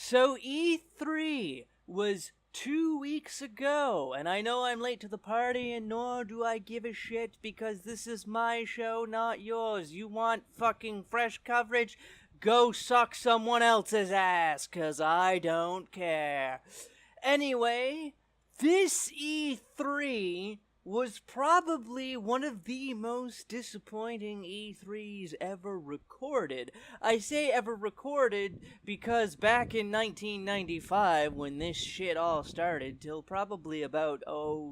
So E3 was 2 weeks ago, and I know I'm late to the party, and nor do I give a shit because this is my show, not yours. You want fucking fresh coverage? Go suck someone else's ass, 'cause I don't care. Anyway, this E3 was probably one of the most disappointing E3s ever recorded. I say ever recorded because back in 1995, when this shit all started, till probably about,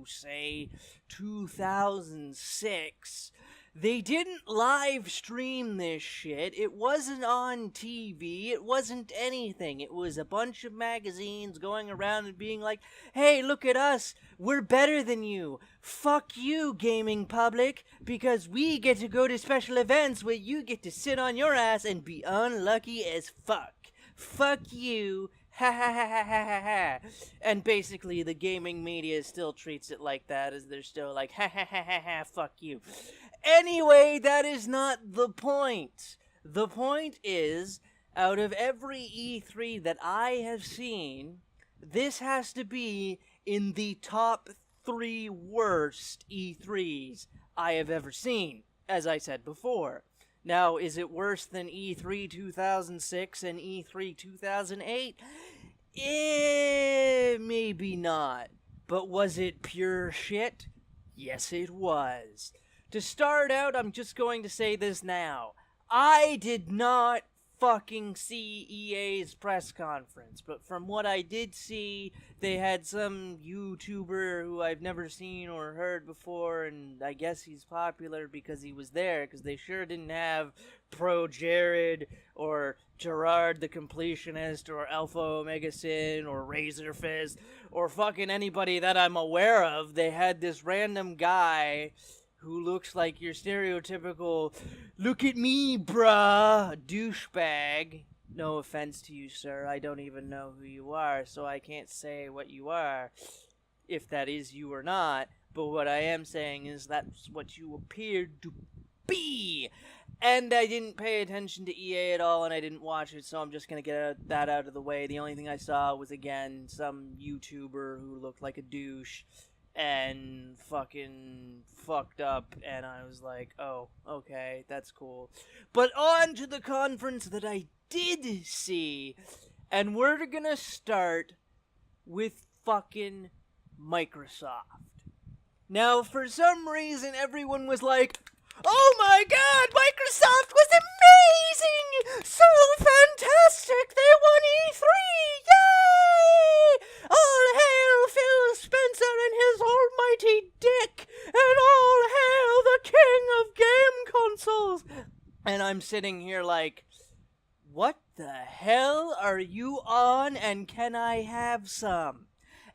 say, 2006, they didn't live stream this shit. It wasn't on TV. It wasn't anything. It was a bunch of magazines going around and being like, hey, look at us. We're better than you. Fuck you, gaming public, because we get to go to special events where you get to sit on your ass and be unlucky as fuck. Fuck you. Ha ha ha ha ha ha ha. And basically, the gaming media still treats it like that, as they're still like, ha ha ha ha ha, fuck you. Anyway, that is not the point. The point is, out of every E3 that I have seen, this has to be in the top 3 worst E3s I have ever seen, as I said before. Now, is it worse than E3 2006 and E3 2008? Maybe not. But was it pure shit? Yes, it was. To start out, I'm just going to say this now. I did not fucking see EA's press conference, but from what I did see, they had some YouTuber who I've never seen or heard before, and I guess he's popular because he was there, because they sure didn't have Pro Jared, or Gerard the Completionist, or Alpha Omega Sin, or Razor Fist, or fucking anybody that I'm aware of. They had this random guy who looks like your stereotypical, look at me, bruh, douchebag. No offense to you, sir. I don't even know who you are, so I can't say what you are, if that is you or not. But what I am saying is that's what you appeared to be. And I didn't pay attention to EA at all, and I didn't watch it, so I'm just gonna get that out of the way. The only thing I saw was, again, some YouTuber who looked like a douche and fucking fucked up, and I was like, oh, okay, that's cool. But on to the conference that I did see, and we're gonna start with fucking Microsoft. Now, for some reason, everyone was like, oh my god, Microsoft was amazing! So fantastic! They won E3! Yay! All hail Phil Spencer and his almighty dick! And all hail the king of game consoles! And I'm sitting here like, what the hell are you on, and can I have some?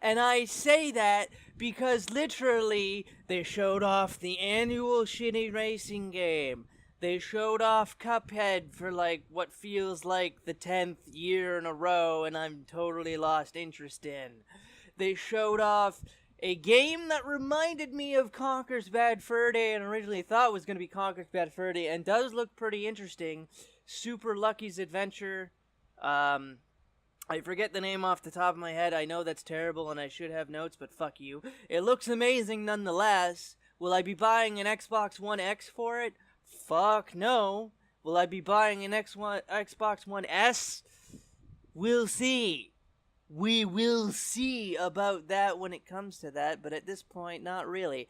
And I say that because literally they showed off the annual shitty racing game. They showed off Cuphead for like what feels like the 10th year in a row, and I'm totally lost interest in. They showed off a game that reminded me of Conker's Bad Fur Day, and originally thought was going to be Conker's Bad Fur Day, and does look pretty interesting. Super Lucky's Adventure. I forget the name off the top of my head. I know that's terrible and I should have notes, but fuck you. It looks amazing nonetheless. Will I be buying an Xbox One X for it? Fuck no. Will I be buying an Xbox One S? We'll see. We will see about that when it comes to that, but at this point, not really.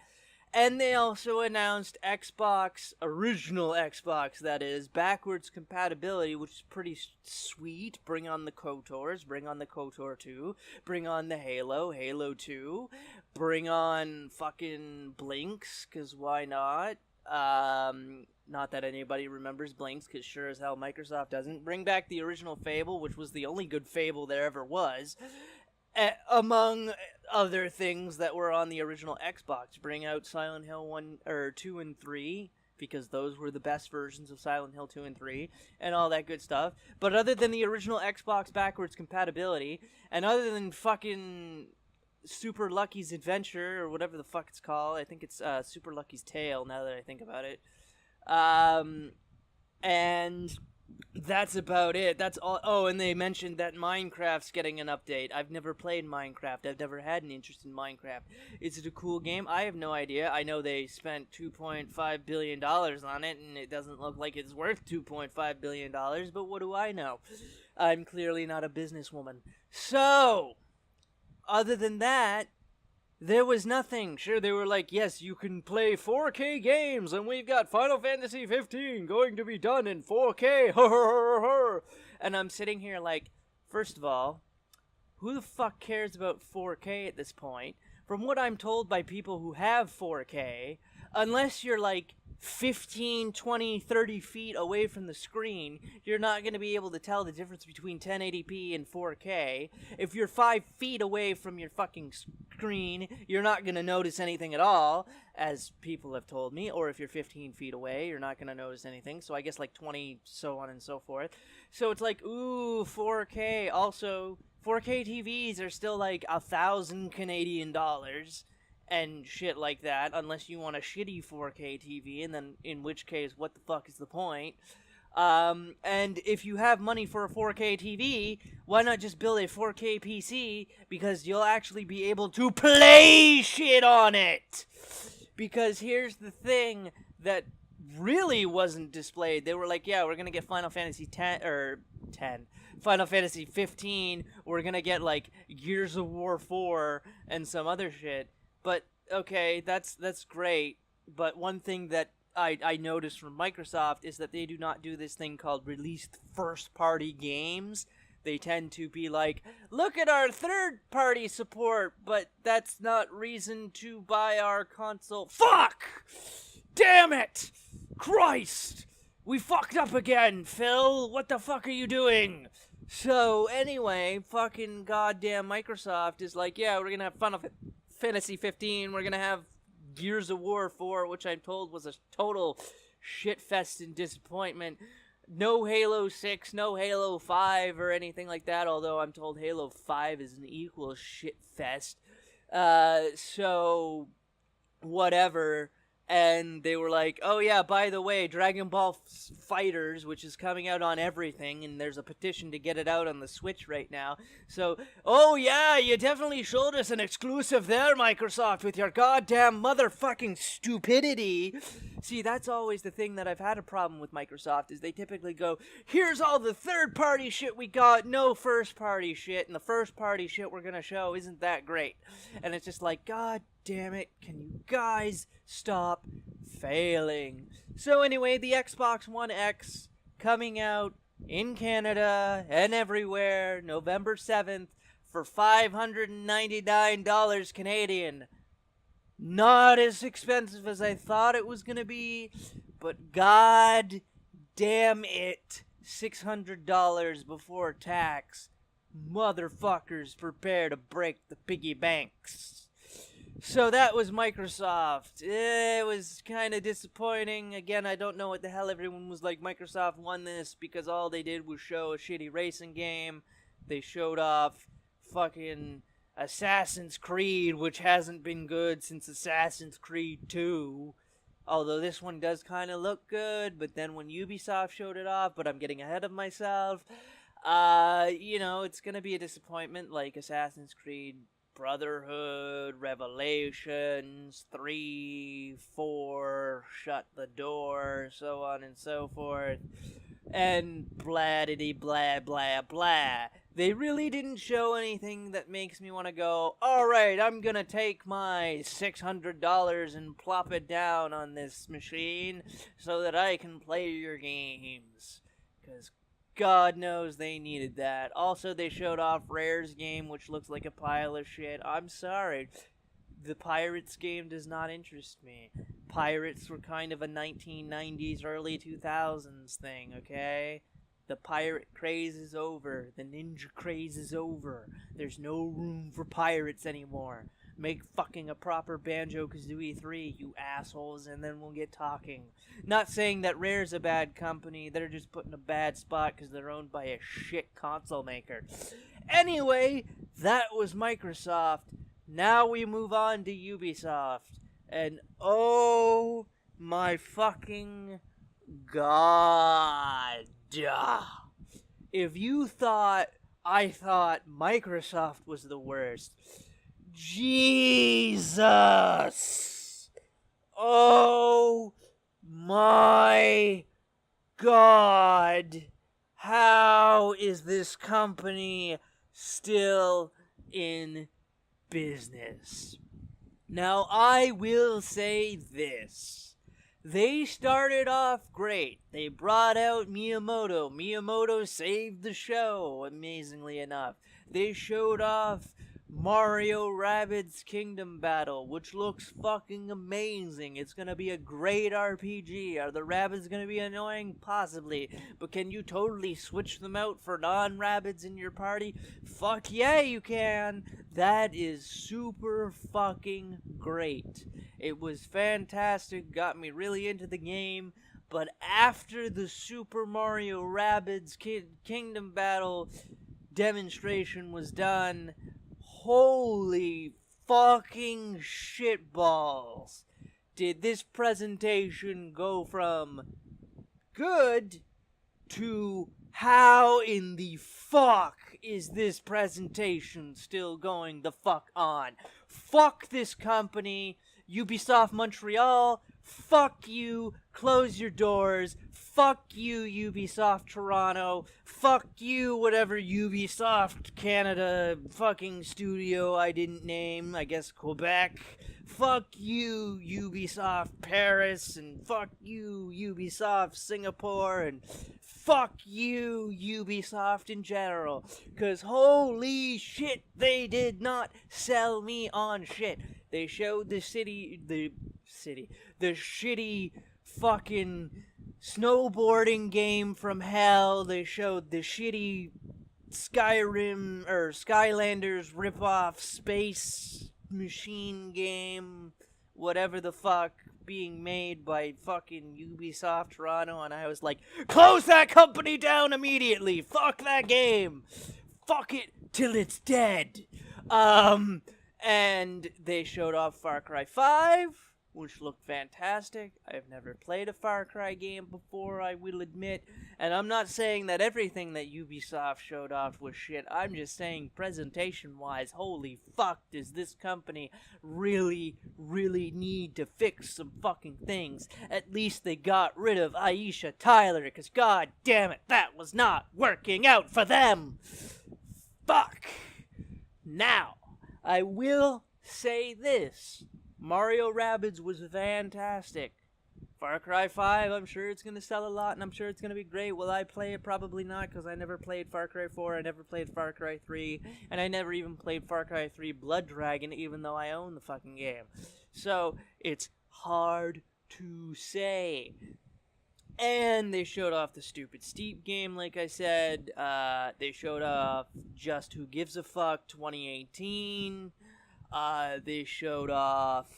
And they also announced Xbox, original Xbox, that is, backwards compatibility, which is pretty sweet. Bring on the KOTORs, bring on the KOTOR 2, bring on the Halo, Halo 2, bring on fucking Blinks, because why not? Not that anybody remembers Blinks, because sure as hell Microsoft doesn't. Bring back the original Fable, which was the only good Fable there ever was. Among other things that were on the original Xbox, bring out Silent Hill 1 or 2 and 3, because those were the best versions of Silent Hill 2 and 3 and all that good stuff. But other than the original Xbox backwards compatibility, and other than fucking Super Lucky's Adventure or whatever the fuck it's called, I think it's Super Lucky's Tale now that I think about it. And That's about it. That's all. Oh, and they mentioned that Minecraft's getting an update. I've never played Minecraft. I've never had an interest in Minecraft. Is it a cool game? I have no idea. I know they spent $2.5 billion on it, and it doesn't look like it's worth $2.5 billion, but what do I know? I'm clearly not a businesswoman. So, other than that, there was nothing. Sure, they were like, yes, you can play 4K games, and we've got Final Fantasy 15 going to be done in 4K. And I'm sitting here like, first of all, who the fuck cares about 4K at this point? From what I'm told by people who have 4K, unless you're like 15, 20, 30 feet away from the screen, you're not going to be able to tell the difference between 1080p and 4K. If you're 5 feet away from your fucking screen, you're not going to notice anything at all, as people have told me. Or if you're 15 feet away, you're not going to notice anything. So I guess like 20, so on and so forth. So it's like, ooh, 4K. Also, 4K TVs are still like 1,000 Canadian dollars. And shit like that, unless you want a shitty 4K TV, and then in which case, what the fuck is the point? And if you have money for a 4K TV, why not just build a 4K PC? Because you'll actually be able to play shit on it! Because here's the thing that really wasn't displayed. They were like, yeah, we're gonna get Final Fantasy 10, Final Fantasy 15, we're gonna get, like, Gears of War 4, and some other shit. But, okay, that's great, but one thing that I noticed from Microsoft is that they do not do this thing called released first-party games. They tend to be like, look at our third-party support, but that's not reason to buy our console. Fuck! Damn it! Christ! We fucked up again, Phil! What the fuck are you doing? So, anyway, fucking goddamn Microsoft is like, yeah, we're gonna have Final Fantasy 15, we're gonna have Gears of War 4, which I'm told was a total shitfest and disappointment. No Halo 6, no Halo 5 or anything like that, although I'm told Halo 5 is an equal shitfest. So, whatever. And they were like, oh yeah, by the way, Dragon Ball FighterZ, which is coming out on everything, and there's a petition to get it out on the Switch right now. So, oh yeah, you definitely showed us an exclusive there, Microsoft, with your goddamn motherfucking stupidity. See, that's always the thing that I've had a problem with Microsoft, is they typically go, here's all the third-party shit we got, no first-party shit, and the first-party shit we're gonna show isn't that great. And it's just like, god damn it, can you guys stop failing? So anyway, the Xbox One X coming out in Canada and everywhere November 7th for $599 Canadian. Not as expensive as I thought it was gonna be, but god damn it, $600 before tax. Motherfuckers, prepare to break the piggy banks. So that was Microsoft. It was kind of disappointing. Again, I don't know what the hell everyone was like. Microsoft won this because all they did was show a shitty racing game. They showed off fucking Assassin's Creed, which hasn't been good since Assassin's Creed 2. Although this one does kind of look good, but then when Ubisoft showed it off, but I'm getting ahead of myself. It's gonna be a disappointment like Assassin's Creed Brotherhood, Revelations, 3, 4, Shut the Door, so on and so forth. And blah-diddy blah blah blah. They really didn't show anything that makes me want to go, alright, I'm gonna take my $600 and plop it down on this machine so that I can play your games. Because God knows they needed that. Also, they showed off Rare's game, which looks like a pile of shit. I'm sorry. The Pirates game does not interest me. Pirates were kind of a 1990s, early 2000s thing, okay? The pirate craze is over. The ninja craze is over. There's no room for pirates anymore. Make fucking a proper Banjo-Kazooie 3, you assholes, and then we'll get talking. Not saying that Rare's a bad company, they're just put in a bad spot because they're owned by a shit console maker. Anyway, that was Microsoft. Now we move on to Ubisoft. And oh my fucking god Duh. If you thought I thought Microsoft was the worst, Jesus! Oh my God! How is this company still in business? Now, I will say this. They started off great. They brought out Miyamoto. Miyamoto saved the show, amazingly enough. They showed off Mario Rabbids Kingdom Battle, which looks fucking amazing. It's gonna be a great RPG. Are the Rabbids gonna be annoying? Possibly. But can you totally switch them out for non-Rabbids in your party? Fuck yeah, you can! That is super fucking great. It was fantastic, got me really into the game. But after the Super Mario Rabbids Kingdom Battle demonstration was done, holy fucking shitballs. Did this presentation go from good to how in the fuck is this presentation still going the fuck on? Fuck this company, Ubisoft Montreal. Fuck you, close your doors. Fuck you, Ubisoft Toronto. Fuck you, whatever Ubisoft Canada fucking studio I didn't name, I guess Quebec. Fuck you, Ubisoft Paris, and fuck you, Ubisoft Singapore, and fuck you, Ubisoft in general. Cause holy shit, they did not sell me on shit. They showed the shitty fucking snowboarding game from hell. They showed the shitty Skyrim or Skylanders ripoff space machine game, whatever the fuck, being made by fucking Ubisoft Toronto, and I was like, close that company down immediately. Fuck that game. Fuck it till it's dead. And they showed off Far Cry 5, which looked fantastic. I've never played a Far Cry game before, I will admit. And I'm not saying that everything that Ubisoft showed off was shit. I'm just saying presentation-wise, holy fuck, does this company really, really need to fix some fucking things. At least they got rid of Aisha Tyler, because god damn it, that was not working out for them. Fuck. Now, I will say this. Mario Rabbids was fantastic. Far Cry 5, I'm sure it's going to sell a lot, and I'm sure it's going to be great. Will I play it? Probably not, because I never played Far Cry 4, I never played Far Cry 3, and I never even played Far Cry 3 Blood Dragon, even though I own the fucking game. So, it's hard to say. And they showed off the stupid Steep game, like I said. They showed off Just Who Gives a Fuck 2018. They showed off,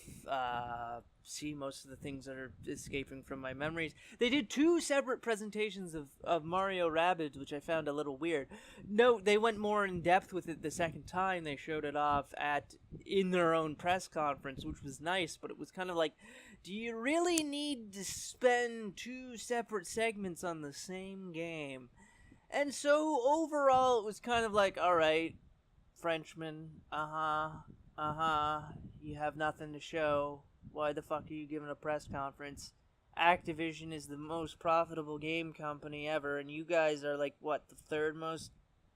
most of the things that are escaping from my memories. They did 2 separate presentations of Mario Rabbids, which I found a little weird. No, they went more in depth with it the second time. They showed it off in their own press conference, which was nice, but it was kind of like, do you really need to spend 2 separate segments on the same game? And so, overall, it was kind of like, alright, Frenchman, you have nothing to show. Why the fuck are you giving a press conference? Activision is the most profitable game company ever, and you guys are like, what, the 3rd most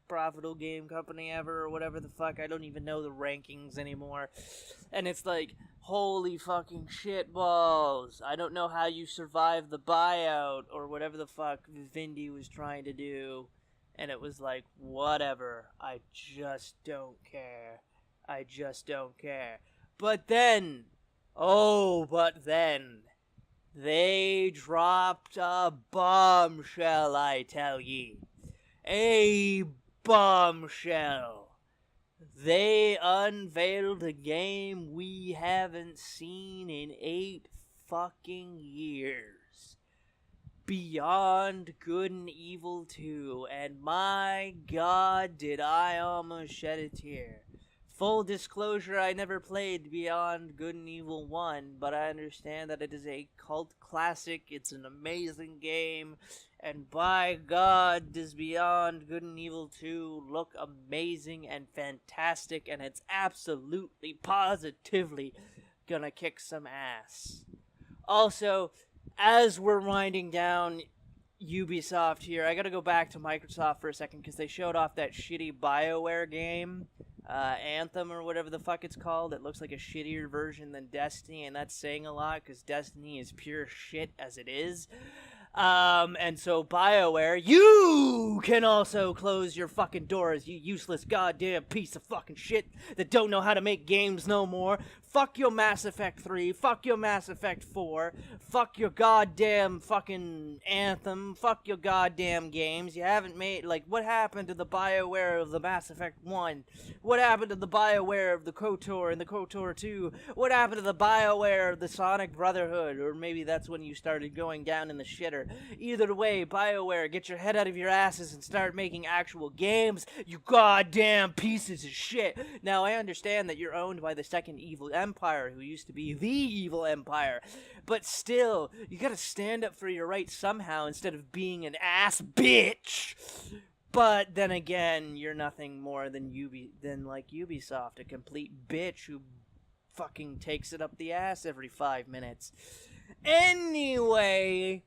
profitable game company ever, or whatever the fuck? I don't even know the rankings anymore. And it's like, holy fucking shitballs. I don't know how you survived the buyout, or whatever the fuck Vivendi was trying to do. And it was like, whatever. I just don't care. I just don't care. But then, they dropped a bombshell, I tell ye. A bombshell. They unveiled a game we haven't seen in 8 fucking years. Beyond Good and Evil 2, and my god, did I almost shed a tear. Full disclosure, I never played Beyond Good and Evil 1, but I understand that it is a cult classic, it's an amazing game, and by God, does Beyond Good and Evil 2 look amazing and fantastic, and it's absolutely, positively gonna kick some ass. Also, as we're winding down Ubisoft here, I gotta go back to Microsoft for a second, because they showed off that shitty BioWare game, Anthem or whatever the fuck it's called. It looks like a shittier version than Destiny, and that's saying a lot because Destiny is pure shit as it is. And so BioWare, you can also close your fucking doors, you useless goddamn piece of fucking shit that don't know how to make games no more. Fuck your Mass Effect 3, fuck your Mass Effect 4, fuck your goddamn fucking Anthem, fuck your goddamn games. You haven't made, like, what happened to the BioWare of the Mass Effect 1? What happened to the BioWare of the KOTOR and the KOTOR 2? What happened to the BioWare of the Sonic Brotherhood? Or maybe that's when you started going down in the shitter. Either way, BioWare, get your head out of your asses and start making actual games, you goddamn pieces of shit. Now, I understand that you're owned by the Second Evil Empire, who used to be the Evil Empire, but still, you gotta stand up for your rights somehow instead of being an ass bitch. But then again, you're nothing more than Ubisoft, a complete bitch who fucking takes it up the ass every 5 minutes. Anyway,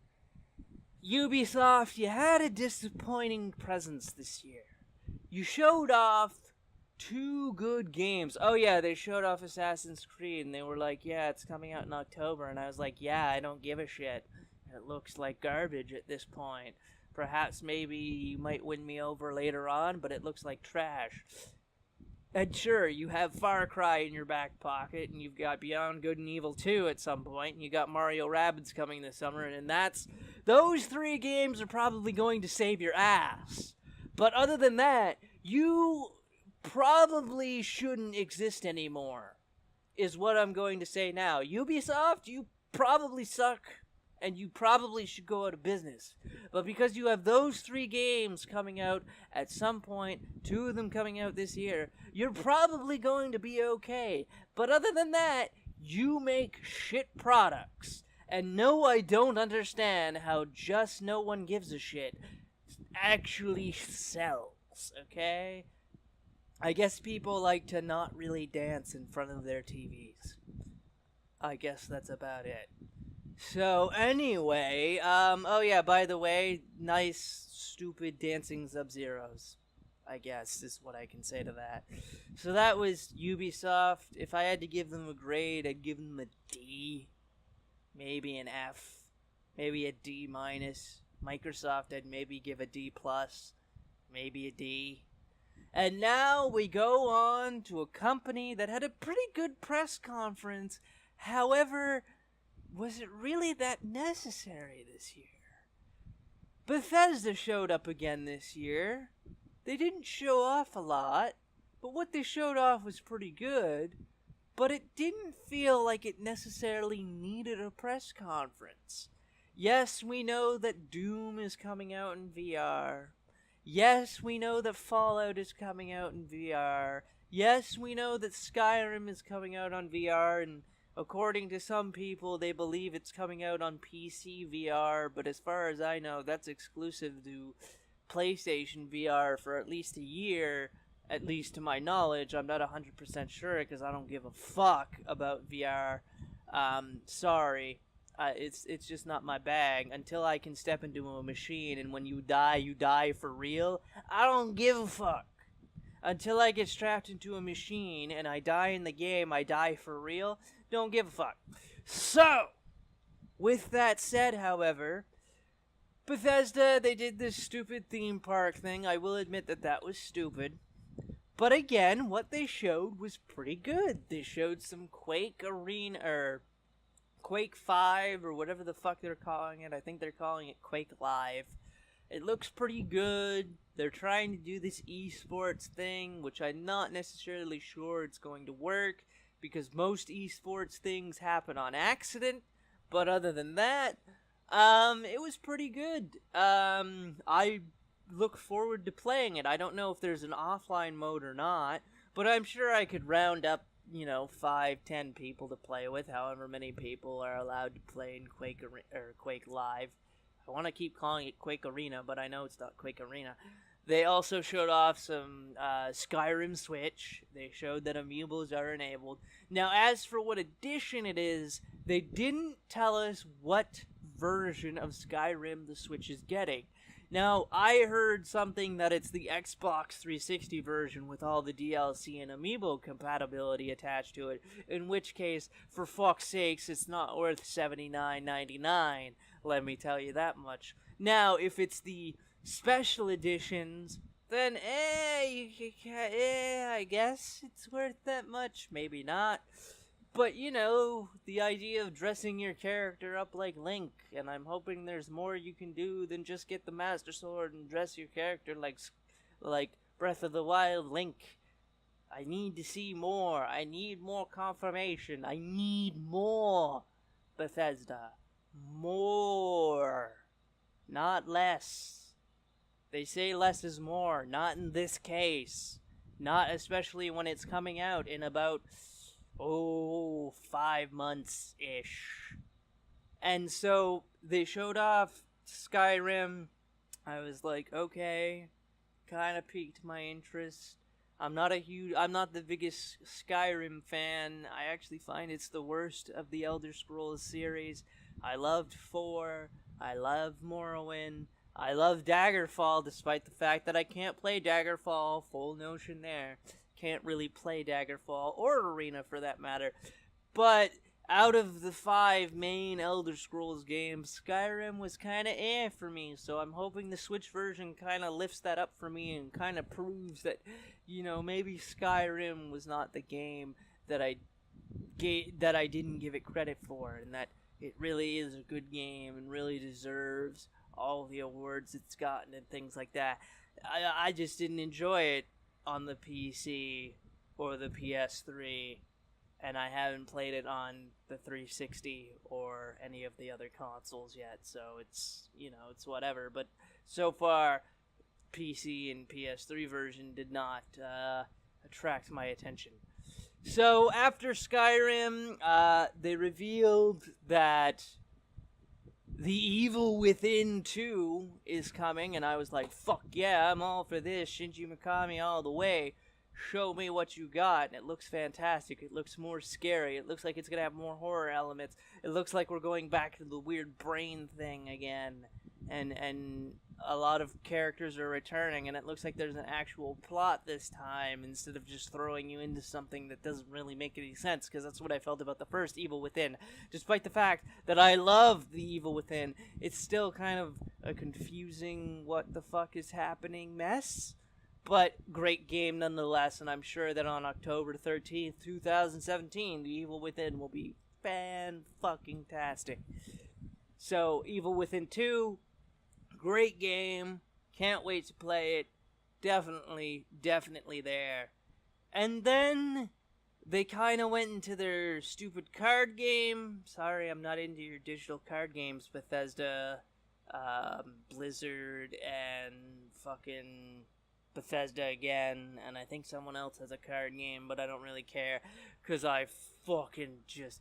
Ubisoft, you had a disappointing presence this year. You showed off 2 good games. Oh yeah, they showed off Assassin's Creed, and they were like, yeah, it's coming out in October, and I was like, yeah, I don't give a shit. It looks like garbage at this point. Perhaps maybe you might win me over later on, but it looks like trash. And sure, you have Far Cry in your back pocket, and you've got Beyond Good and Evil 2 at some point, and you got Mario Rabbids coming this summer, and those 3 games are probably going to save your ass. But other than that, you probably shouldn't exist anymore, is what I'm going to say now. Ubisoft, you probably suck, and you probably should go out of business. But because you have those 3 games coming out at some point, 2 of them coming out this year, you're probably going to be okay. But other than that, you make shit products. And no, I don't understand how Just No One Gives a Shit actually sells, okay? I guess people like to not really dance in front of their TVs. I guess that's about it. So, anyway, oh yeah, by the way, nice, stupid dancing Sub-Zeros, I guess, is what I can say to that. So that was Ubisoft. If I had to give them a grade, I'd give them a D, maybe an F, maybe a D minus. Microsoft, I'd maybe give a D plus, maybe a D. And now we go on to a company that had a pretty good press conference. However, was it really that necessary this year? Bethesda showed up again this year. They didn't show off a lot, but what they showed off was pretty good. But it didn't feel like it necessarily needed a press conference. Yes, we know that Doom is coming out in VR. Yes, we know that Fallout is coming out in VR. Yes, we know that Skyrim is coming out on VR, and according to some people, they believe it's coming out on PC VR, but as far as I know, that's exclusive to PlayStation VR for at least a year, at least to my knowledge. I'm not 100% sure, because I don't give a fuck about VR. Sorry. It's just not my bag. Until I can step into a machine, and when you die for real, I don't give a fuck. Until I get strapped into a machine and I die in the game, I die for real, don't give a fuck. So, with that said, however, Bethesda, they did this stupid theme park thing. I will admit that that was stupid. But again, what they showed was pretty good. They showed some Quake Arena, or Quake 5, or whatever the fuck they're calling it. I think they're calling it Quake Live. It looks pretty good. They're trying to do this esports thing, which I'm not necessarily sure it's going to work, because most esports things happen on accident. But other than that, it was pretty good. I look forward to playing it. I don't know if there's an offline mode or not, But I'm sure I could round up, 5, 10 people to play with, however many people are allowed to play in Quake Live. I want to keep calling it Quake Arena, but I know it's not Quake Arena. They also showed off some Skyrim Switch. They showed that amiibos are enabled. Now, as for what edition it is, they didn't tell us what version of Skyrim the Switch is getting. Now, I heard something that it's the Xbox 360 version with all the DLC and amiibo compatibility attached to it, in which case, for fuck's sakes, it's not worth $79.99, let me tell you that much. Now, if it's the special editions, then, I guess it's worth that much, maybe not. But, the idea of dressing your character up like Link, and I'm hoping there's more you can do than just get the Master Sword and dress your character like Breath of the Wild Link. I need to see more. I need more confirmation. I need more, Bethesda. More. Not less. They say less is more. Not in this case. Not especially when it's coming out in about 5 months-ish. And so they showed off Skyrim. I was like, okay, kind of piqued my interest. I'm not the biggest Skyrim fan. I actually find it's the worst of the Elder Scrolls series. I loved 4. I love Morrowind. I love Daggerfall, despite the fact that I can't play Daggerfall. Full notion there. Can't really play Daggerfall, or Arena for that matter. But out of the 5 main Elder Scrolls games, Skyrim was kind of for me. So I'm hoping the Switch version kind of lifts that up for me and kind of proves that, maybe Skyrim was not the game that I didn't give it credit for, and that it really is a good game and really deserves all the awards it's gotten and things like that. I just didn't enjoy it on the PC or the PS3, and I haven't played it on the 360 or any of the other consoles yet, so it's, it's whatever. But so far, PC and PS3 version did not attract my attention. So after Skyrim, they revealed that The Evil Within 2 is coming, and I was like, fuck yeah, I'm all for this. Shinji Mikami all the way. Show me what you got. And it looks fantastic. It looks more scary. It looks like it's going to have more horror elements. It looks like we're going back to the weird brain thing again. And a lot of characters are returning, and it looks like there's an actual plot this time instead of just throwing you into something that doesn't really make any sense, because that's what I felt about the first Evil Within. Despite the fact that I love the Evil Within, it's still kind of a confusing what the fuck is happening mess. But great game nonetheless, and I'm sure that on October 13th, 2017, The Evil Within will be fan-fucking-tastic. So, Evil Within 2, great game. Can't wait to play it. Definitely there. And then they kind of went into their stupid card game. Sorry, I'm not into your digital card games, Bethesda, Blizzard, and fucking Bethesda again. And I think someone else has a card game, but I don't really care, because I fucking just...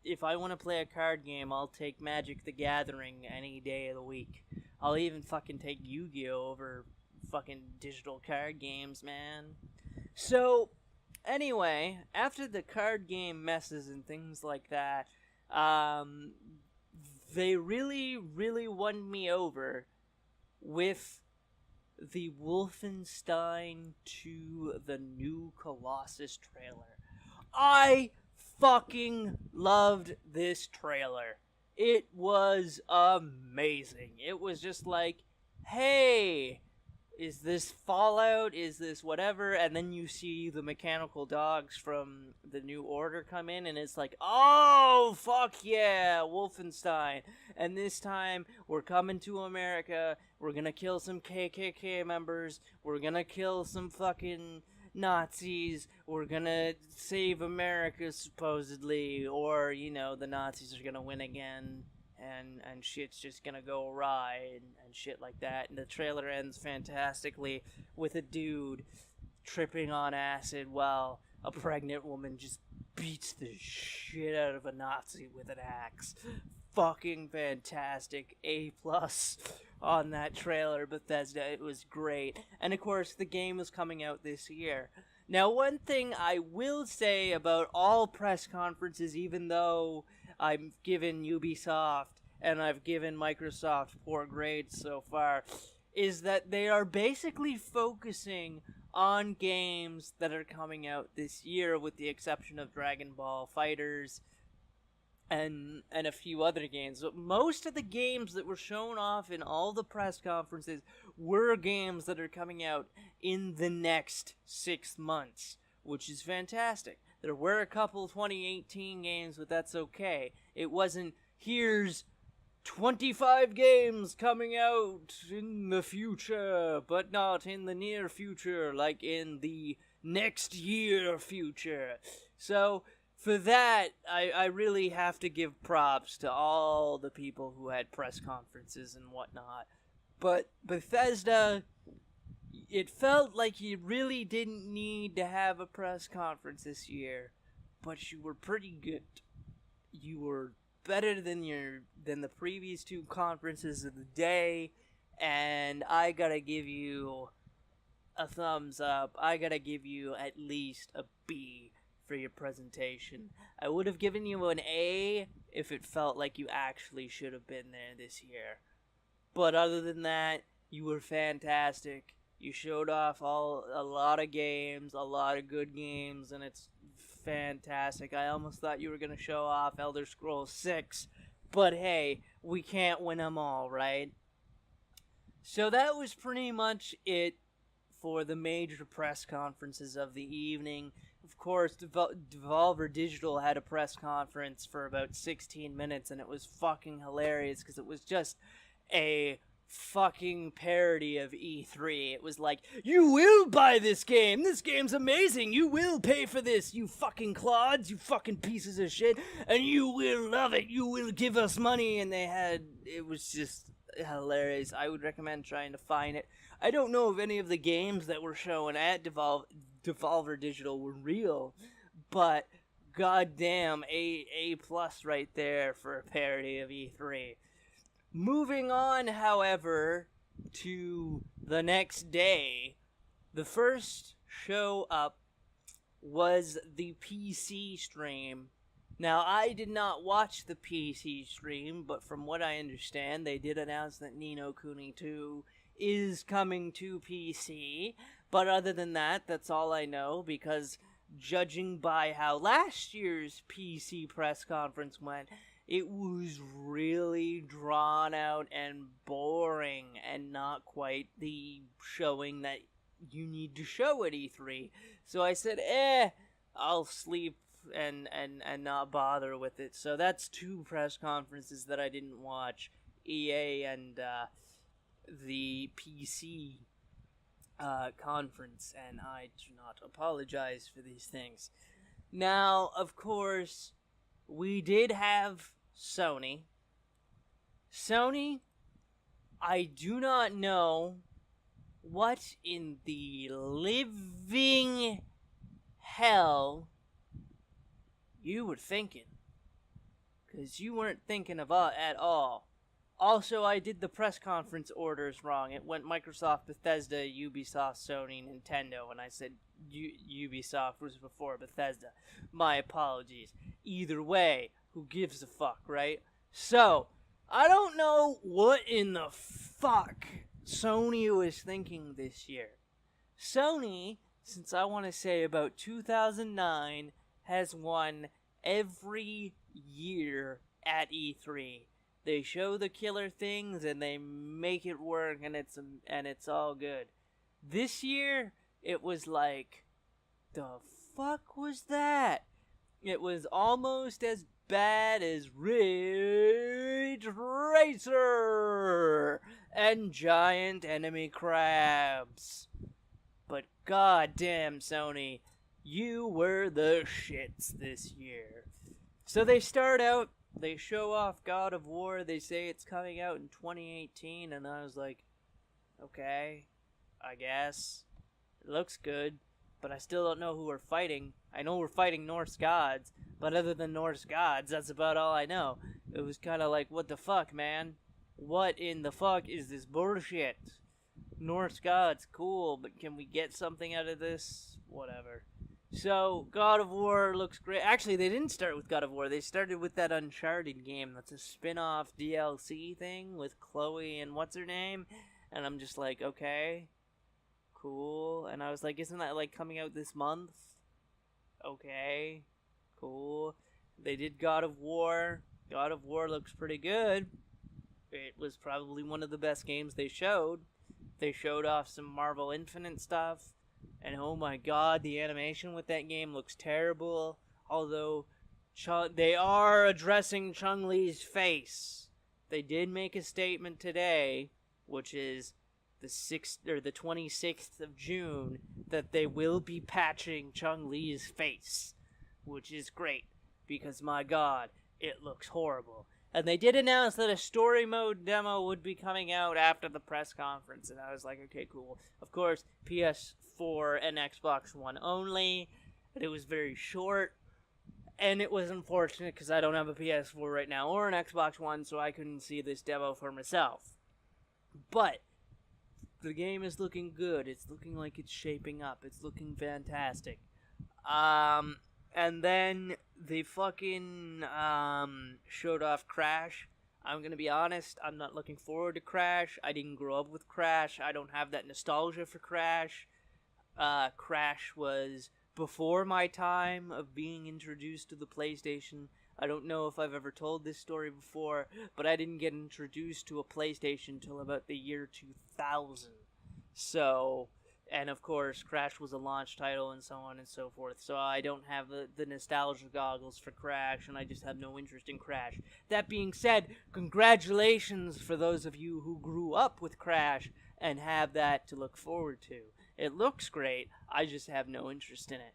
If I want to play a card game, I'll take Magic the Gathering any day of the week. I'll even fucking take Yu-Gi-Oh! Over fucking digital card games, man. So, anyway, after the card game messes and things like that, they really, really won me over with the Wolfenstein 2 The New Colossus trailer. I fucking loved this trailer. It was amazing. It was just like, hey, is this Fallout? Is this whatever? And then you see the mechanical dogs from the New Order come in, and it's like, oh, fuck yeah, Wolfenstein. And this time, we're coming to America. We're gonna kill some KKK members. We're gonna kill some fucking Nazis. We're gonna save America, supposedly, or, the Nazis are gonna win again, and shit's just gonna go awry, and shit like that. And the trailer ends fantastically with a dude tripping on acid while a pregnant woman just beats the shit out of a Nazi with an axe. Fucking fantastic. A+ on that trailer, Bethesda. It was great. And of course, the game is coming out this year. Now, one thing I will say about all press conferences, even though I've given Ubisoft and I've given Microsoft poor grades so far, is that they are basically focusing on games that are coming out this year, with the exception of Dragon Ball FighterZ and a few other games. But most of the games that were shown off in all the press conferences were games that are coming out in the next 6 months, which is fantastic. There were a couple 2018 games, but that's okay. It wasn't, here's 25 games coming out in the future, but not in the near future, like in the next year future. So, for that, I really have to give props to all the people who had press conferences and whatnot. But Bethesda, it felt like you really didn't need to have a press conference this year, but you were pretty good. You were better than the previous 2 conferences of the day, and I gotta give you a thumbs up. I gotta give you at least a B for your presentation. I would have given you an A if it felt like you actually should have been there this year. But other than that, you were fantastic. You showed off a lot of games, a lot of good games, and it's fantastic. I almost thought you were going to show off Elder Scrolls 6, but hey, we can't win them all, right? So that was pretty much it for the major press conferences of the evening. Of course, Devolver Digital had a press conference for about 16 minutes, and it was fucking hilarious because it was just a fucking parody of E3. It was like, you will buy this game! This game's amazing! You will pay for this, you fucking clods, you fucking pieces of shit, and you will love it! You will give us money! And it was just hilarious. I would recommend trying to find it. I don't know if any of the games that were shown at Devolver Digital were real, but goddamn, A+ right there for a parody of E3. Moving on, however, to the next day, the first show up was the PC stream. Now, I did not watch the PC stream, but from what I understand, they did announce that Ni no Kuni 2 is coming to PC. But other than that, that's all I know, because judging by how last year's PC press conference went, it was really drawn out and boring and not quite the showing that you need to show at E3. So I said, I'll sleep and not bother with it. So that's 2 press conferences that I didn't watch. EA and the PC conference, and I do not apologize for these things. Now, of course, we did have Sony. Sony, I do not know what in the living hell you were thinking, because you weren't thinking of at all. Also, I did the press conference orders wrong. It went Microsoft, Bethesda, Ubisoft, Sony, Nintendo, and I said Ubisoft was before Bethesda. My apologies. Either way, who gives a fuck, right? So, I don't know what in the fuck Sony was thinking this year. Sony, since I want to say about 2009, has won every year at E3. They show the killer things and they make it work, and it's all good. This year, it was like, the fuck was that? It was almost as bad as Ridge Racer and Giant Enemy Crabs. But goddamn, Sony, you were the shits this year. So they start out, they show off God of War, they say it's coming out in 2018, and I was like, okay, I guess. It looks good. but I still don't know who we're fighting. I know we're fighting Norse gods, but other than Norse gods, that's about all I know. It was kind of like, what the fuck, man? What in the fuck is this bullshit? Norse gods, cool, but can we get something out of this? Whatever. So, God of War looks great. Actually, they didn't start with God of War. They started with that Uncharted game that's a spin-off DLC thing with Chloe and what's her name? And I'm just like, okay, cool. And I was like, isn't that like coming out this month? Okay, cool. They did God of War. God of War looks pretty good. It was probably one of the best games they showed. They showed off some Marvel Infinite stuff. And oh my god, the animation with that game looks terrible. Although they are addressing Chun-Li's face. They did make a statement today, which is the 26th of June, that they will be patching Chun-Li's face, which is great because my god, it looks horrible. And they did announce that a story mode demo would be coming out after the press conference, and I was like, okay, cool. Of course, PS4 and Xbox One only, and it was very short, and it was unfortunate because I don't have a PS4 right now or an Xbox One, so I couldn't see this demo for myself. But the game is looking good. It's looking like it's shaping up. It's looking fantastic. And then they fucking showed off Crash. I'm gonna be honest, I'm not looking forward to Crash. I didn't grow up with Crash. I don't have that nostalgia for Crash. Crash was before my time of being introduced to the PlayStation. I don't know if I've ever told this story before, but I didn't get introduced to a PlayStation till about the year 2000. So, and of course, Crash was a launch title and so on and so forth. So I don't have the nostalgia goggles for Crash, and I just have no interest in Crash. That being said, congratulations for those of you who grew up with Crash and have that to look forward to. It looks great, I just have no interest in it.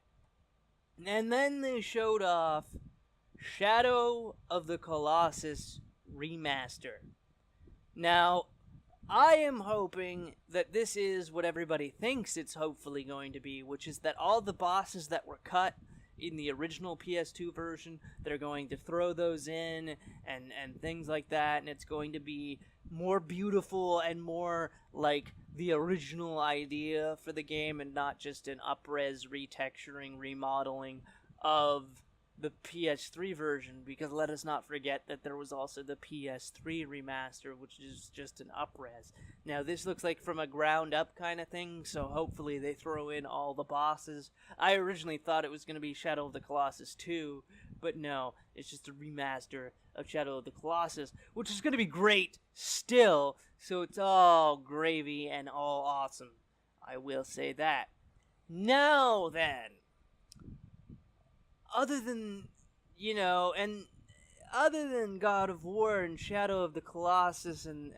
And then they showed off Shadow of the Colossus Remaster. Now, I am hoping that this is what everybody thinks it's hopefully going to be, which is that all the bosses that were cut in the original PS2 version, they're going to throw those in and things like that, and it's going to be more beautiful and more like the original idea for the game and not just an up-res retexturing, remodeling of the PS3 version, because let us not forget that there was also the PS3 remaster, which is just an up-res. Now, this looks like from a ground-up kind of thing, so hopefully they throw in all the bosses. I originally thought it was going to be Shadow of the Colossus 2, but no, it's just a remaster of Shadow of the Colossus, which is going to be great still, so it's all gravy and all awesome. I will say that. Now then, other than God of War and Shadow of the Colossus and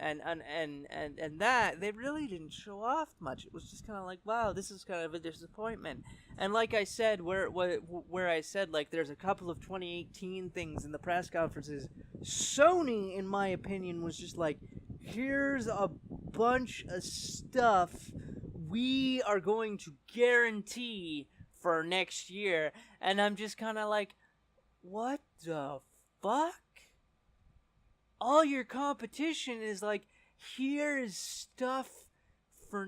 that, they really didn't show off much. It was just kind of like, wow, this is kind of a disappointment. And like I said, where I said, like, there's a couple of 2018 things in the press conferences, Sony, in my opinion, was just like, here's a bunch of stuff we are going to guarantee for next year, and I'm just kind of like, what the fuck? All your competition is like, here's stuff for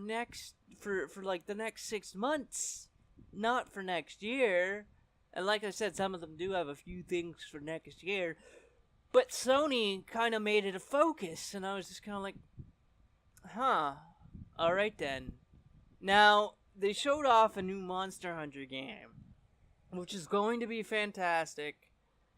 like the next 6 months, not for next year. And like I said, some of them do have a few things for next year, but Sony kind of made it a focus, and I was just kind of like, huh, alright then. Now, they showed off a new Monster Hunter game, which is going to be fantastic.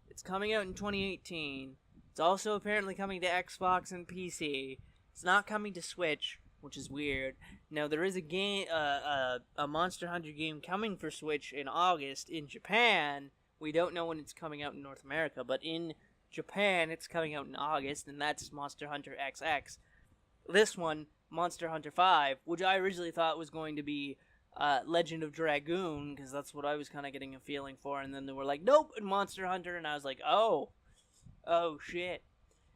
It's coming out in 2018. It's also apparently coming to Xbox and PC. It's not coming to Switch, which is weird. Now, there is a game, a Monster Hunter game coming for Switch in August in Japan. We don't know when it's coming out in North America, but in Japan, it's coming out in August, and that's Monster Hunter XX. This one, Monster Hunter 5, which I originally thought was going to be Legend of Dragoon, because that's what I was kind of getting a feeling for, and then they were like, nope, Monster Hunter, and I was like, oh shit.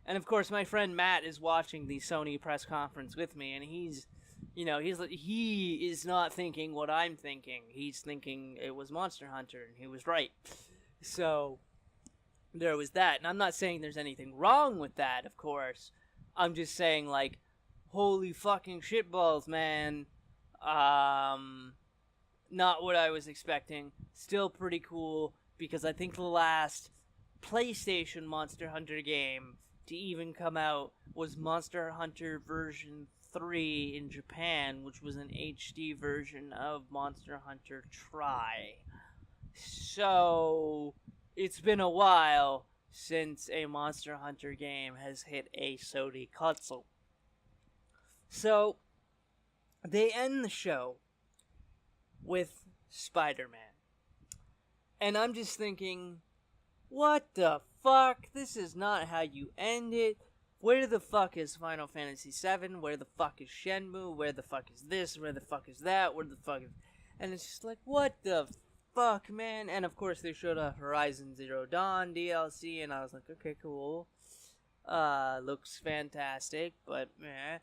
And of course, my friend Matt is watching the Sony press conference with me, and he's You know, he is not thinking what I'm thinking. He's thinking it was Monster Hunter, and he was right. So there was that, and I'm not saying there's anything wrong with that, of course. I'm just saying, like, holy fucking shitballs, man. Not what I was expecting. Still pretty cool, because I think the last PlayStation Monster Hunter game to even come out was Monster Hunter version 3 in Japan, which was an HD version of Monster Hunter Tri. So, it's been a while since a Monster Hunter game has hit a Sony console. So, they end the show with Spider-Man. And I'm just thinking, what the fuck? This is not how you end it. Where the fuck is Final Fantasy VII? Where the fuck is Shenmue? Where the fuck is this? Where the fuck is that? Where the fuck is... And it's just like, what the fuck, man? And of course they showed a Horizon Zero Dawn DLC, and I was like, okay, cool. Looks fantastic, but meh.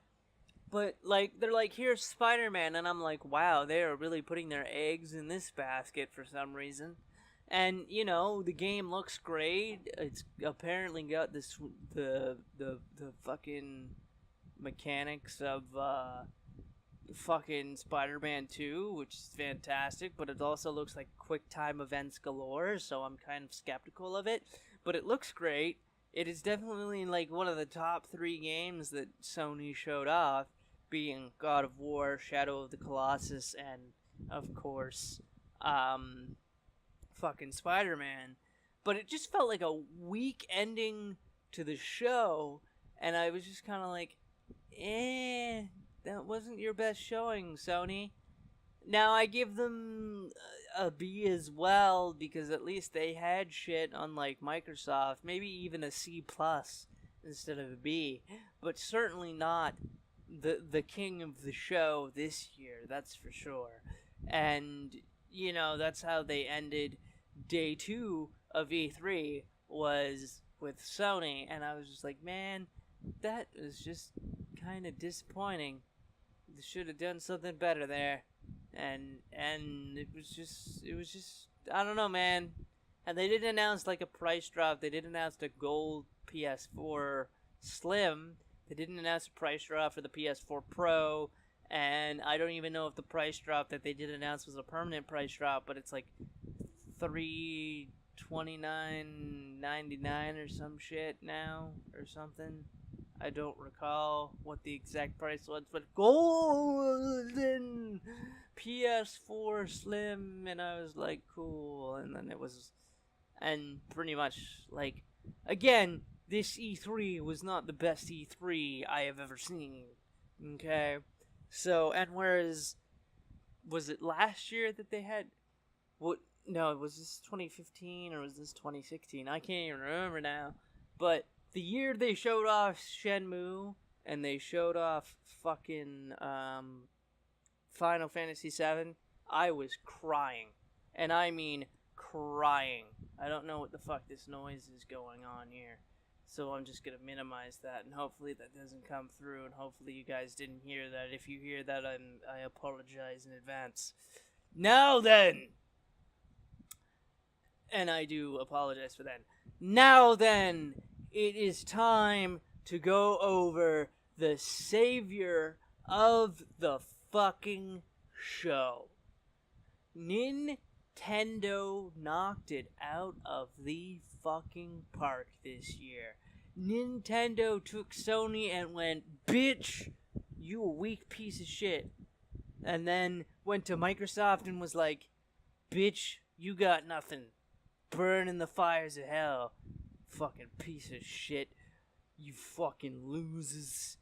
But, like, they're like, here's Spider-Man, and I'm like, wow, they are really putting their eggs in this basket for some reason. And, you know, the game looks great. It's apparently got this, the fucking mechanics of, fucking Spider-Man 2, which is fantastic, but it also looks like quick time events galore, so I'm kind of skeptical of it. But it looks great. It is definitely, like, one of the top 3 games that Sony showed off, being God of War, Shadow of the Colossus, and, of course, fucking Spider-Man. But it just felt like a weak ending to the show, and I was just kind of like, that wasn't your best showing, Sony. Now, I give them a B as well, because at least they had shit unlike Microsoft. Maybe even a C+ instead of a B. But certainly not the king of the show this year, that's for sure. And, you know, that's how they ended day 2 of E3, was with Sony. And I was just like, man, that was just kind of disappointing. They should have done something better there. And it was just I don't know, man. And they didn't announce like a price drop. They didn't announce the gold PS4 Slim. They didn't announce a price drop for the PS4 Pro. And I don't even know if the price drop that they did announce was a permanent price drop, but it's like $329.99 or some shit now or something. I don't recall what the exact price was, but golden PS4 Slim, and I was like, cool. And then it was, and pretty much, like, again, this E3 was not the best E3 I have ever seen, okay? So, and whereas, was it last year that they had, what, no, was this 2015 or was this 2016? I can't even remember now, but the year they showed off Shenmue, and they showed off fucking, Final Fantasy VII, I was crying. And I mean crying. I don't know what the fuck this noise is going on here. So I'm just gonna minimize that, and hopefully that doesn't come through, and hopefully you guys didn't hear that. If you hear that, I apologize in advance. Now then! And I do apologize for that. Now then! It is time to go over the savior of the fucking show. Nintendo knocked it out of the fucking park this year. Nintendo took Sony and went, bitch, you a weak piece of shit. And then went to Microsoft and was like, bitch, you got nothing. Burn in the fires of hell. Fucking piece of shit. You fucking losers.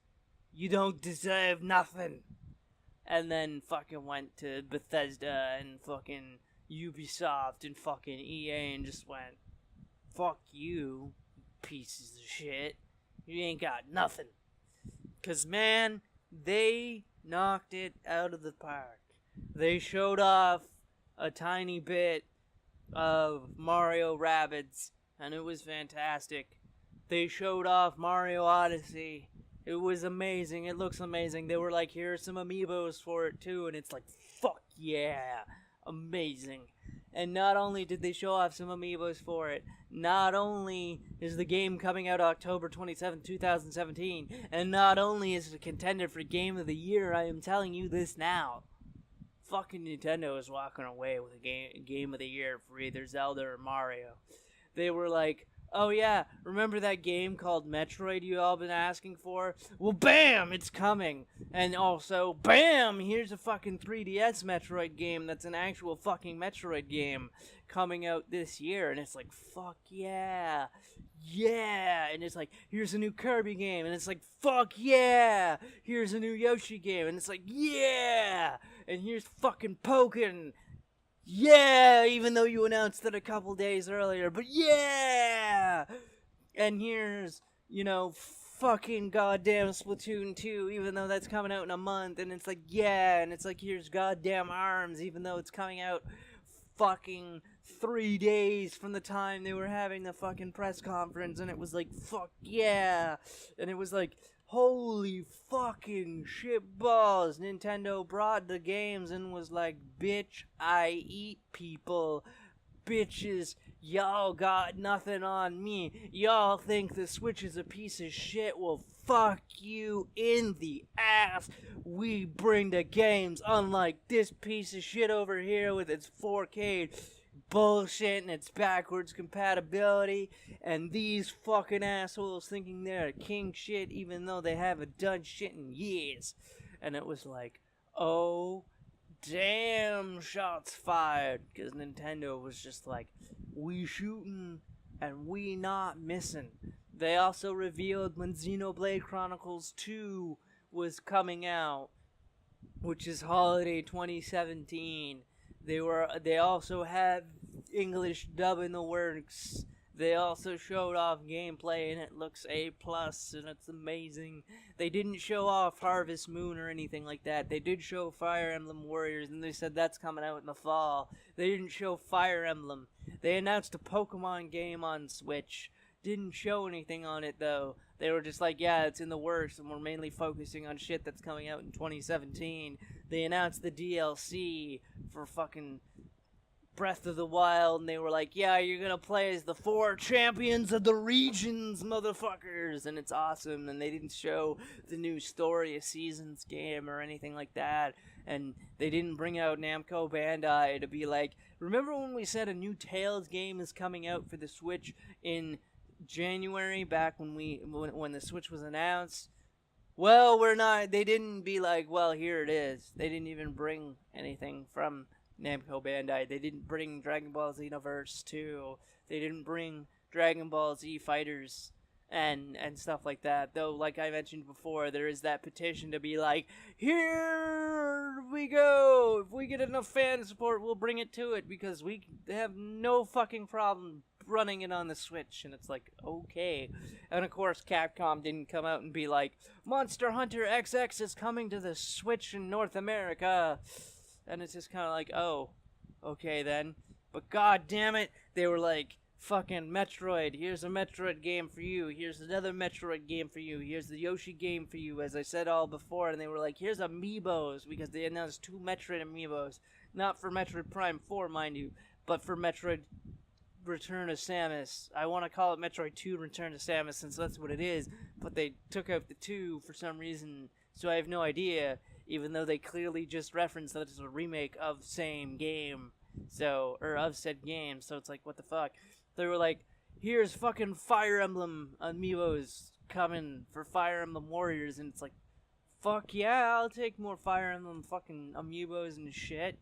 You don't deserve nothing. And then fucking went to Bethesda and fucking Ubisoft and fucking EA and just went, fuck you, pieces of shit. You ain't got nothing. 'Cause man, they knocked it out of the park. They showed off a tiny bit of Mario Rabbids, and it was fantastic. They showed off Mario Odyssey, It was amazing. It looks amazing. They were like, here are some amiibos for it too, and it's like, fuck yeah, amazing. And not only did they show off some amiibos for it, not only is the game coming out October 27, 2017, and not only is it a contender for Game of the Year, I am telling you this now. Fucking Nintendo is walking away with a game of the Year for either Zelda or Mario. They were like, oh yeah, remember that game called Metroid you all been asking for? Well, bam, it's coming. And also, bam, here's a fucking 3DS Metroid game that's an actual fucking Metroid game coming out this year. And it's like, fuck yeah, yeah. And it's like, here's a new Kirby game. And it's like, fuck yeah, here's a new Yoshi game. And it's like, yeah. And here's fucking Pokken. Yeah, even though you announced it a couple days earlier, but yeah! And here's, fucking goddamn Splatoon 2, even though that's coming out in a month, and it's like, yeah, and it's like, here's goddamn ARMS, even though it's coming out fucking 3 days from the time they were having the fucking press conference, and it was like, fuck yeah! And it was like, holy fucking shitballs. Nintendo brought the games and was like, bitch, I eat people. Bitches, y'all got nothing on me. Y'all think the Switch is a piece of shit. Well, fuck you in the ass. We bring the games, unlike this piece of shit over here with its 4K bullshit and its backwards compatibility, and these fucking assholes thinking they're king shit even though they haven't done shit in years. And it was like, oh damn, shots fired, because Nintendo was just like, we shooting and we not missing. They also revealed when Xenoblade Chronicles 2 was coming out, which is holiday 2017. They also had English dub in the works. They also showed off gameplay, and it looks A+, and it's amazing. They didn't show off Harvest Moon or anything like that. They did show Fire Emblem Warriors, and they said that's coming out in the fall. They didn't show Fire Emblem. They announced a Pokemon game on Switch. Didn't show anything on it, though. They were just like, yeah, it's in the works, and we're mainly focusing on shit that's coming out in 2017. They announced the DLC for fucking Breath of the Wild, and they were like, yeah, you're gonna play as the 4 champions of the regions, motherfuckers, and it's awesome. And they didn't show the new Story of Seasons game or anything like that, and they didn't bring out Namco Bandai to be like, remember when we said a new Tales game is coming out for the Switch in January, back when the Switch was announced? Well, we're not. They didn't be like, well, here it is. They didn't even bring anything from Namco Bandai. They didn't bring Dragon Ball Xenoverse 2. They didn't bring Dragon Ball Z Fighters and stuff like that. Though, like I mentioned before, there is that petition to be like, here we go. If we get enough fan support, we'll bring it to it, because we have no fucking problem running it on the Switch. And it's like, okay. And of course, Capcom didn't come out and be like, Monster Hunter XX is coming to the Switch in North America. And it's just kind of like, oh, okay then. But god damn it, they were like, fucking Metroid, here's a Metroid game for you, here's another Metroid game for you, here's the Yoshi game for you, as I said all before. And they were like, here's amiibos, because they announced 2 Metroid amiibos. Not for Metroid Prime 4, mind you, but for Metroid Return of Samus. I want to call it Metroid 2 Return to Samus, since that's what it is, but they took out the 2 for some reason, so I have no idea, even though they clearly just referenced that it's a remake of same game, so, or of said game, so it's like, what the fuck? They were like, here's fucking Fire Emblem amiibos coming for Fire Emblem Warriors, and it's like, fuck yeah, I'll take more Fire Emblem fucking amiibos and shit,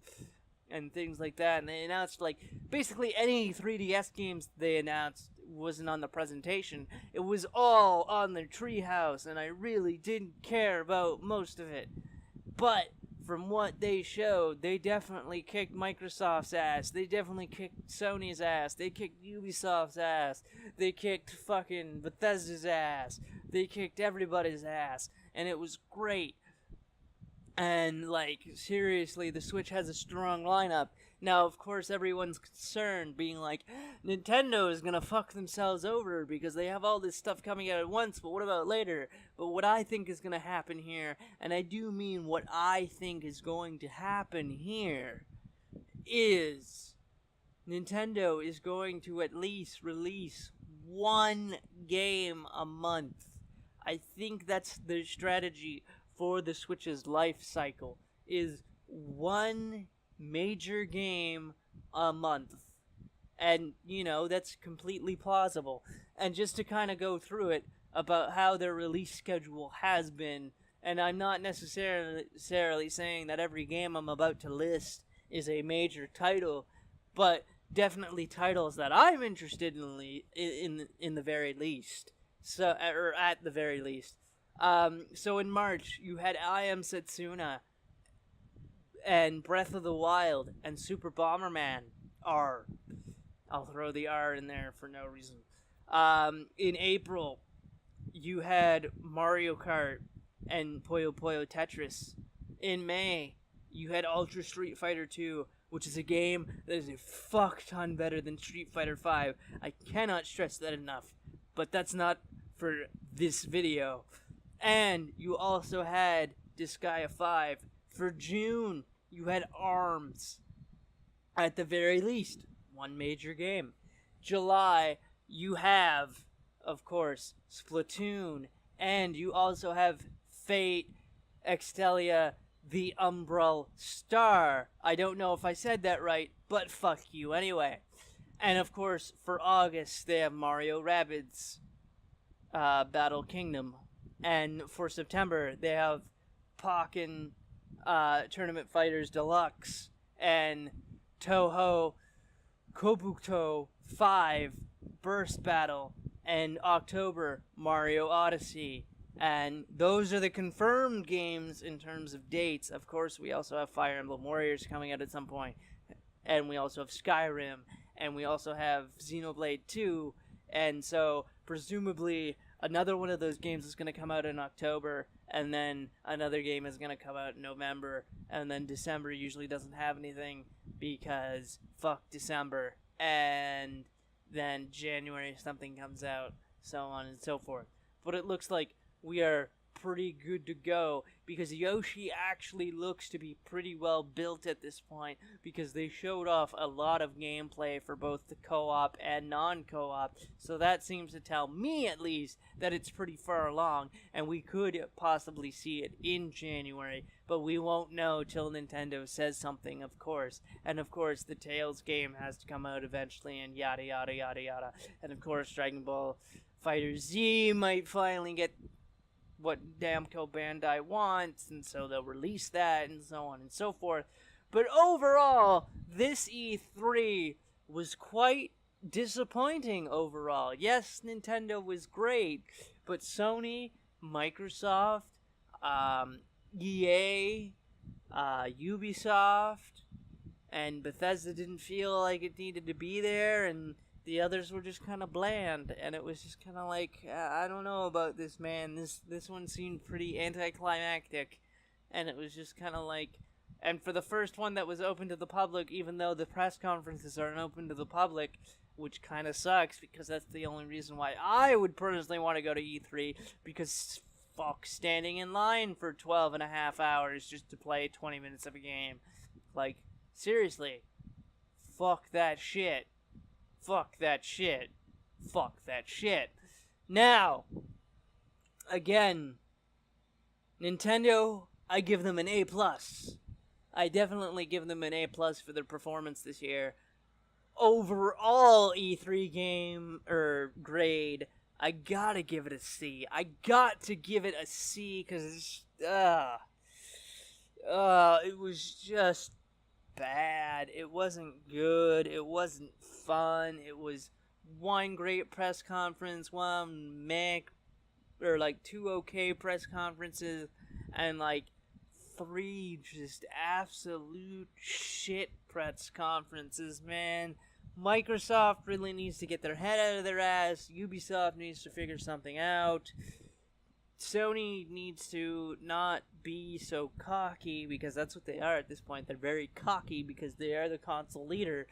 and things like that. And they announced, like, basically any 3DS games they announced wasn't on the presentation. It was all on the Treehouse, and I really didn't care about most of it. But from what they showed, they definitely kicked Microsoft's ass. They definitely kicked Sony's ass. They kicked Ubisoft's ass. They kicked fucking Bethesda's ass. They kicked everybody's ass. And it was great. And, like, seriously, the Switch has a strong lineup. Now, of course, everyone's concerned, being like, Nintendo is gonna fuck themselves over because they have all this stuff coming out at once, but what about later? But what I think is gonna happen here, and I do mean what I think is going to happen here, is Nintendo is going to at least release one game a month. I think that's the strategy for the Switch's life cycle, is one major game a month. And, that's completely plausible. And just to kind of go through it about how their release schedule has been, and I'm not necessarily saying that every game I'm about to list is a major title, but definitely titles that I'm interested in the very least. So, or at the very least. So in March, you had I Am Setsuna and Breath of the Wild and Super Bomberman R. I'll throw the R in there for no reason. In April, you had Mario Kart and Puyo Puyo Tetris. In May, you had Ultra Street Fighter 2, which is a game that is a fuck ton better than Street Fighter 5. I cannot stress that enough, but that's not for this video. And you also had Disgaea 5. For June, you had ARMS. At the very least, one major game. July, you have, of course, Splatoon. And you also have Fate, Extelia, the Umbral Star. I don't know if I said that right, but fuck you anyway. And of course, for August, they have Mario Rabbids Battle Kingdom. And for September, they have Pokken Tournament Fighters Deluxe and Toho Kobuto 5 Burst Battle, and October, Mario Odyssey. And those are the confirmed games in terms of dates. Of course, we also have Fire Emblem Warriors coming out at some point. And we also have Skyrim. And we also have Xenoblade 2. And so, presumably, another one of those games is going to come out in October. And then another game is going to come out in November. And then December usually doesn't have anything because fuck December. And then January something comes out. So on and so forth. But it looks like we are pretty good to go because Yoshi actually looks to be pretty well built at this point because they showed off a lot of gameplay for both the co-op and non-co-op. So that seems to tell me at least that it's pretty far along and we could possibly see it in January, but we won't know till Nintendo says something, of course. And of course the Tails game has to come out eventually and yada yada yada yada. And of course Dragon Ball Fighter Z might finally get what Namco Bandai wants, and so they'll release that, and so on and so forth. But overall, this E3 was quite disappointing overall. Yes, Nintendo was great, but Sony, Microsoft, EA, Ubisoft, and Bethesda didn't feel like it needed to be there, and the others were just kind of bland, and it was just kind of like, I don't know about this, man. This one seemed pretty anticlimactic, and it was just kind of like, and for the first one that was open to the public, even though the press conferences aren't open to the public, which kind of sucks, because that's the only reason why I would personally want to go to E3, because fuck, standing in line for 12 and a half hours just to play 20 minutes of a game. Like, seriously, fuck that shit. Fuck that shit. Fuck that shit. Now, again, Nintendo, I give them an A+. I definitely give them an A+ for their performance this year. Overall E3 game, grade, I gotta give it a C. I got to give it a C, because it was just bad. It wasn't good. It wasn't fun. It was one great press conference, one meh, or like two okay press conferences, and like three just absolute shit press conferences, man. Microsoft really needs to get their head out of their ass. Ubisoft needs to figure something out. Sony needs to not be so cocky, because that's what they are at this point. They're very cocky because they are the console leader,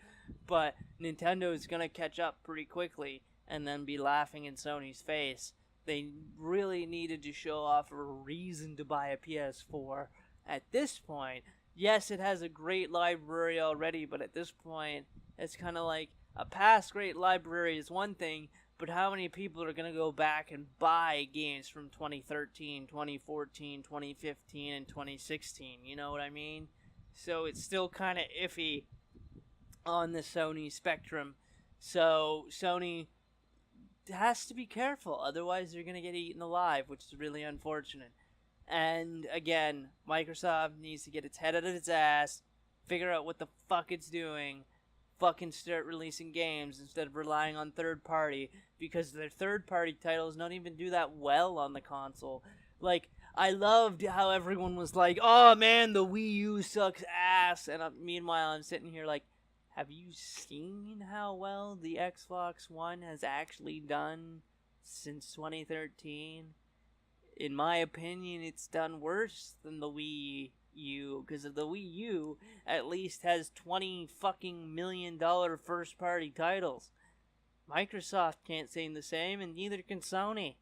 but Nintendo is going to catch up pretty quickly and then be laughing in Sony's face. They really needed to show off a reason to buy a PS4 at this point. Yes, it has a great library already, but at this point, it's kind of like a past great library is one thing, but how many people are going to go back and buy games from 2013, 2014, 2015, and 2016? You know what I mean? So it's still kind of iffy on the Sony spectrum. So Sony has to be careful, otherwise they're going to get eaten alive, which is really unfortunate. And again, Microsoft needs to get its head out of its ass, figure out what the fuck it's doing, fucking start releasing games instead of relying on third party, because their third party titles don't even do that well on the console. Like, I loved how everyone was like, oh man, the Wii U sucks ass, and meanwhile I'm sitting here like, have you seen how well the Xbox One has actually done since 2013? In my opinion, it's done worse than the Wii U, because the Wii U at least has $20 fucking million first party titles. Microsoft can't say the same, and neither can Sony.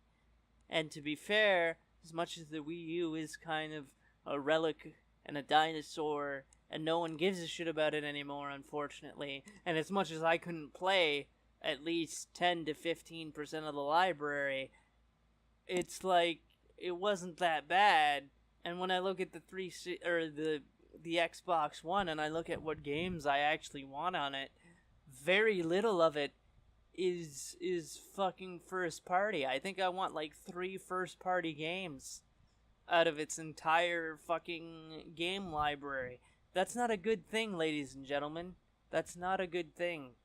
And to be fair, as much as the Wii U is kind of a relic and a dinosaur, and no one gives a shit about it anymore, unfortunately, and as much as I couldn't play at least 10 to 15% of the library, it's like, it wasn't that bad. And when I look at the Xbox One, and I look at what games I actually want on it, very little of it is fucking first party. I think I want like 3 first party games out of its entire fucking game library. That's not a good thing, ladies and gentlemen. That's not a good thing.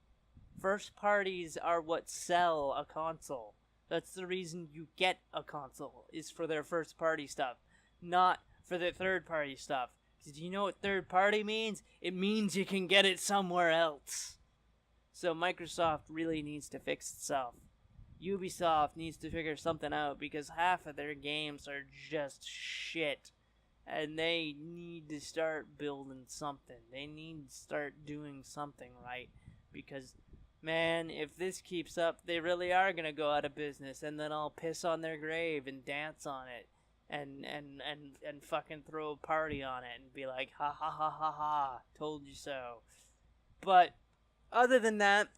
First parties are what sell a console. That's the reason you get a console, is for their first party stuff, not for their third party stuff. Did you know what third party means? It means you can get it somewhere else. So Microsoft really needs to fix itself. Ubisoft needs to figure something out, because half of their games are just shit. And they need to start building something. They need to start doing something right. Because, man, if this keeps up, they really are going to go out of business. And then I'll piss on their grave and dance on it. And fucking throw a party on it. And be like, ha ha ha ha ha, told you so. But, other than that,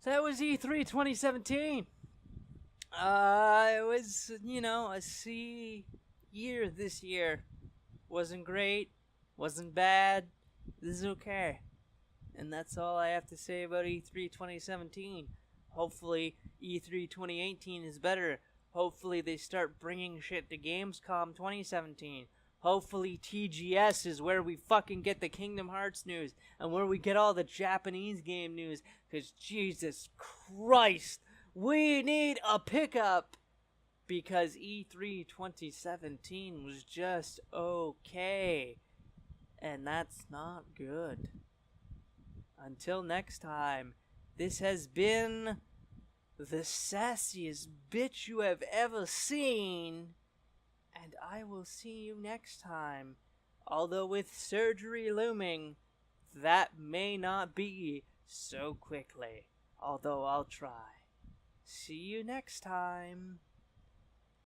that was E3 2017. It was, a C year this year. Wasn't great, wasn't bad, this is okay. And that's all I have to say about E3 2017. Hopefully E3 2018 is better. Hopefully they start bringing shit to Gamescom 2017. Hopefully TGS is where we fucking get the Kingdom Hearts news, and where we get all the Japanese game news, because Jesus Christ, we need a pickup. Because E3 2017 was just okay. And that's not good. Until next time, this has been the sassiest bitch you have ever seen. And I will see you next time. Although with surgery looming, that may not be so quickly. Although I'll try. See you next time.